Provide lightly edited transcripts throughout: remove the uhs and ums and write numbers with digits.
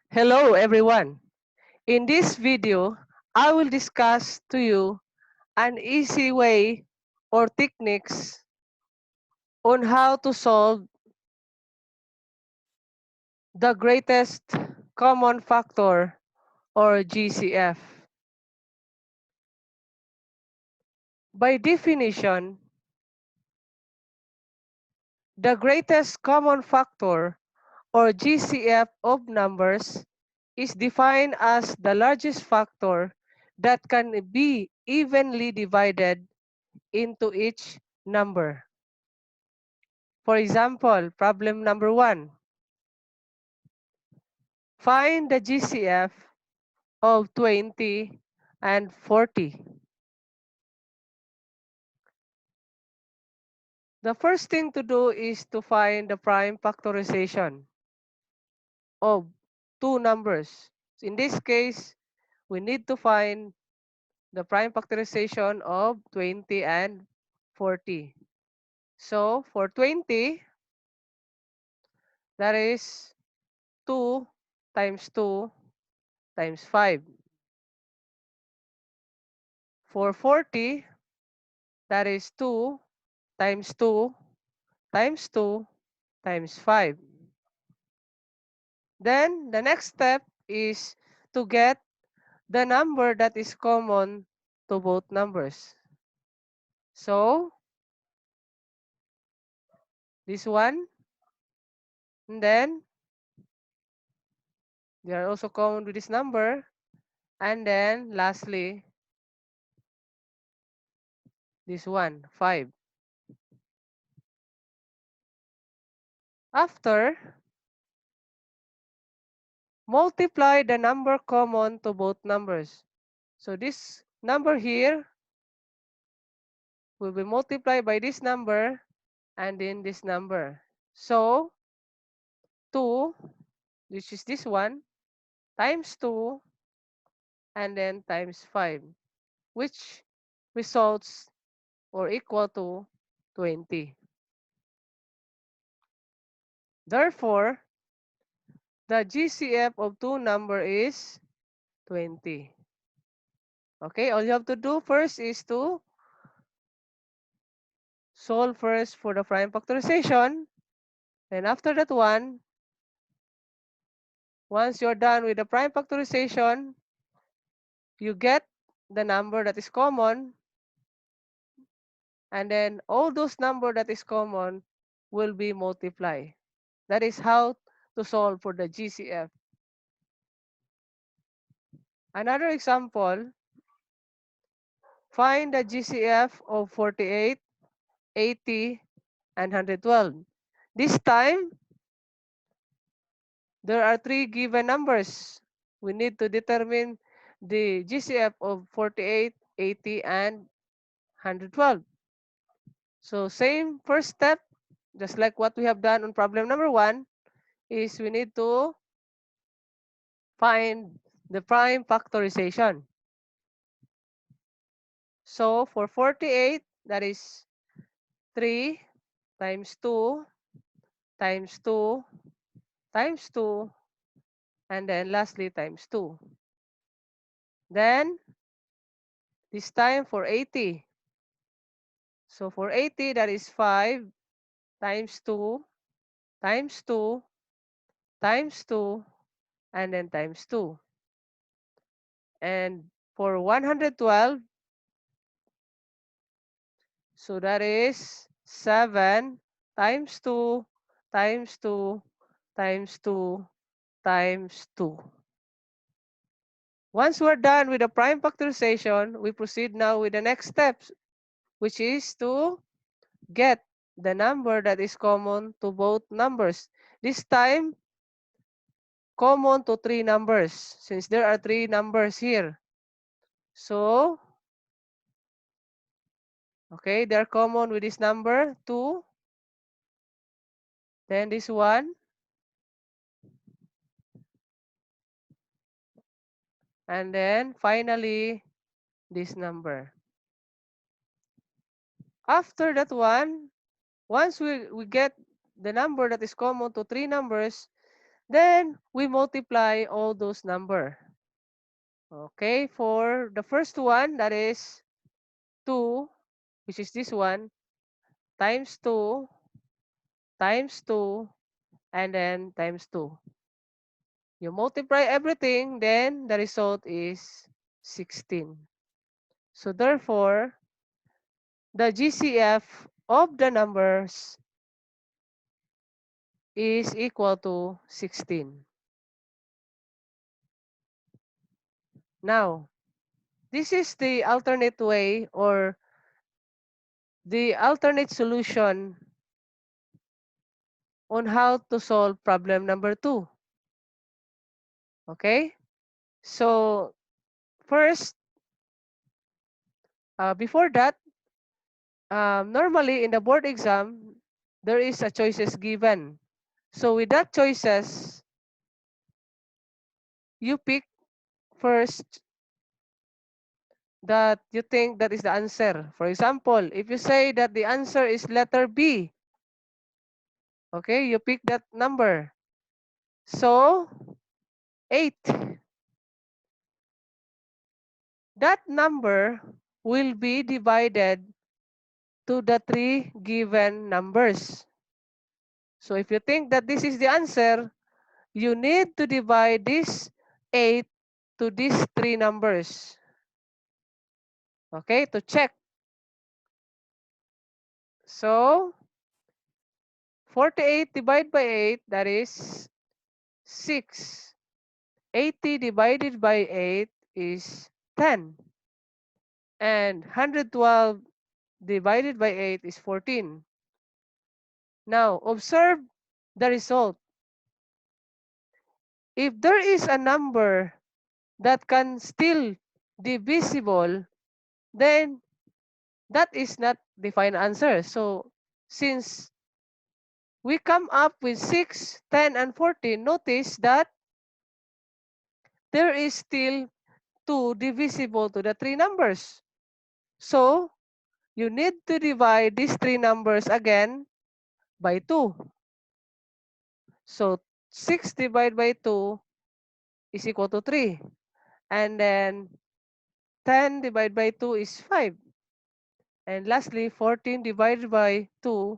Hello everyone. In this video, I will discuss to you an easy way or techniques on how to solve the greatest common factor or GCF. By definition, the greatest common factor or GCF of numbers is defined as the largest factor that can be evenly divided into each number. For example, problem number 1. Find the GCF of 20 and 40. The first thing to do is to find the prime factorization of two numbers. In this case, we need to find the prime factorization of 20 and 40. So for 20, that is 2 times 2 times 5. For 40, that is 2 times 2 times 2 times 5. Then the next step is to get the number that is common to both numbers. So this one, and then they are also common with this number. And then lastly, this one, 5. After, multiply the number common to both numbers. So this number here will be multiplied by this number and then this number. So 2, which is this one, times 2, and then times 5, which results or equal to 20. Therefore, the GCF of two number is 20. Okay, all you have to do first is to solve first for the prime factorization. Then after that one, once you're done with the prime factorization, you get the number that is common, and then all those number that is common will be multiplied. That is how to solve for the GCF. Another example, find the GCF of 48, 80, and 112. This time, there are three given numbers. We need to determine the GCF of 48, 80, and 112. So same first step, just like what we have done on problem number 1, is we need to find the prime factorization. So for 48, that is 3 times 2 times 2 times 2, and then lastly times 2. Then this time for 80. So for 80, that is 5 times 2 times 2 times 2, and then times 2. And for 112, so that is 7 times 2 times 2 times 2 times 2. Once we're done with the prime factorization, we proceed now with the next steps, which is to get the number that is common to both numbers. This time, common to three numbers, since there are three numbers here. So, okay, they're common with this number, 2, then this one, and then finally, this number. After that one, once we get the number that is common to three numbers, Then we multiply all those number. Okay, for the first one, that is 2, which is this one, times 2, times 2, and then times 2. You multiply everything, then the result is 16. So therefore, the GCF of the numbers is equal to 16. Now, this is the alternate way or the alternate solution on how to solve problem number 2. Okay? So, first, before that, normally in the board exam, there is a choices given. So with that choices, you pick first that you think that is the answer. For example, if you say that the answer is letter B, okay, you pick that number. So 8. That number will be divided to the 3 given numbers. So if you think that this is the answer, you need to divide this 8 to these 3 numbers. Okay, to check. So 48 divided by 8, that is 6. 80 divided by 8 is 10. And 112 divided by 8 is 14. Now, observe the result. If there is a number that can still divisible, then that is not the final answer. So, since we come up with 6, 10, and 14, notice that there is still 2 divisible to the 3 numbers. So, you need to divide these 3 numbers again by 2. So, 6 divided by 2 is equal to 3. And then 10 divided by 2 is 5. And lastly, 14 divided by 2,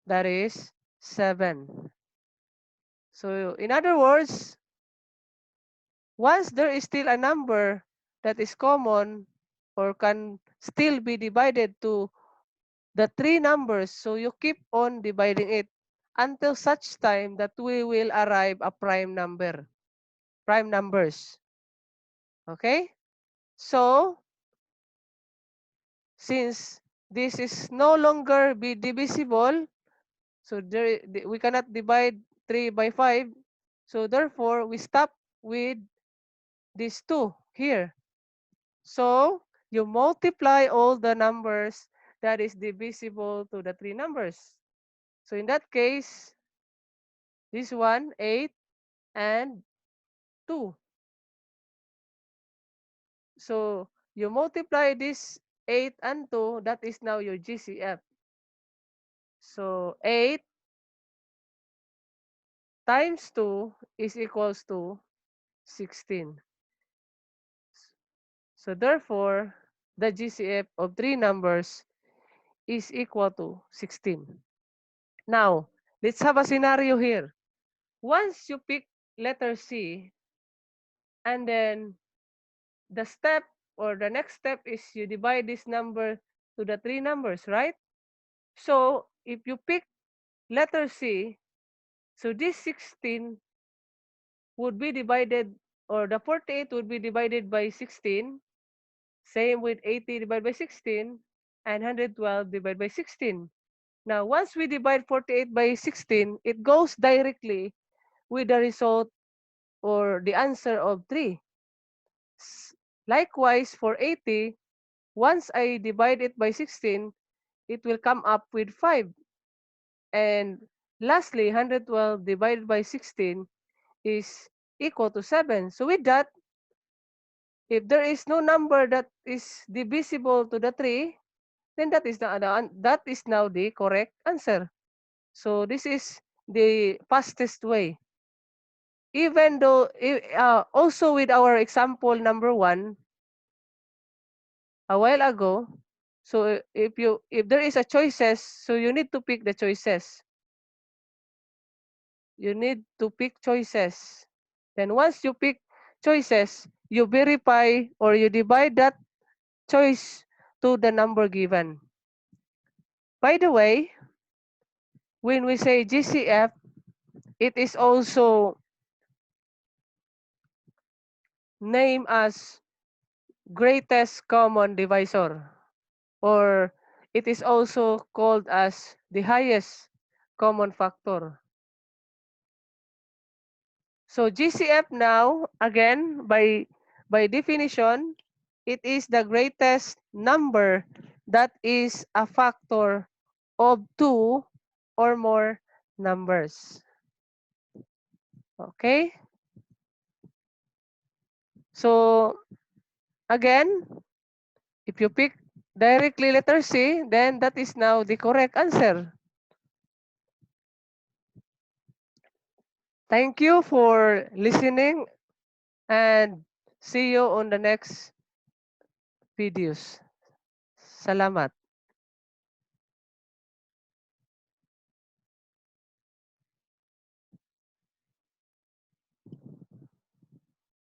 that is 7. So, in other words, once there is still a number that is common or can still be divided to the 3 numbers, so you keep on dividing it until such time that we will arrive a prime number, prime numbers. Okay? So, since this is no longer be divisible, so we cannot divide 3 by 5, so therefore we stop with these 2 here. So, you multiply all the numbers that is divisible to the 3 numbers. So, in that case, this one, 8 and 2. So, you multiply this 8 and 2, that is now your GCF. So, 8 times 2 is equals to 16. So, therefore, the GCF of 3 numbers is equal to 16. Now, let's have a scenario here. Once you pick letter C, and then the step or the next step is you divide this number to the 3 numbers, right? So, if you pick letter C, so this 16 would be divided, or the 48 would be divided by 16. Same with 80 divided by 16 and 112 divided by 16. Now, once we divide 48 by 16, it goes directly with the result or the answer of 3. Likewise, for 80, once I divide it by 16, it will come up with 5. And lastly, 112 divided by 16 is equal to 7. So with that, if there is no number that is divisible to the 3, then that is that is now the correct answer. So this is the fastest way. even though, also with our example number 1, a while ago, so if there is a choices, so you need to pick the choices. You need to pick choices. Then once you pick choices, you verify or you divide that choice to the number given. By the way, when we say GCF, it is also named as greatest common divisor, or it is also called as the highest common factor. So GCF now, again, by definition, it is the greatest number that is a factor of 2 or more numbers. Okay? So again, if you pick directly letter C, then that is now the correct answer. Thank you for listening and see you on the next videos. Salamat.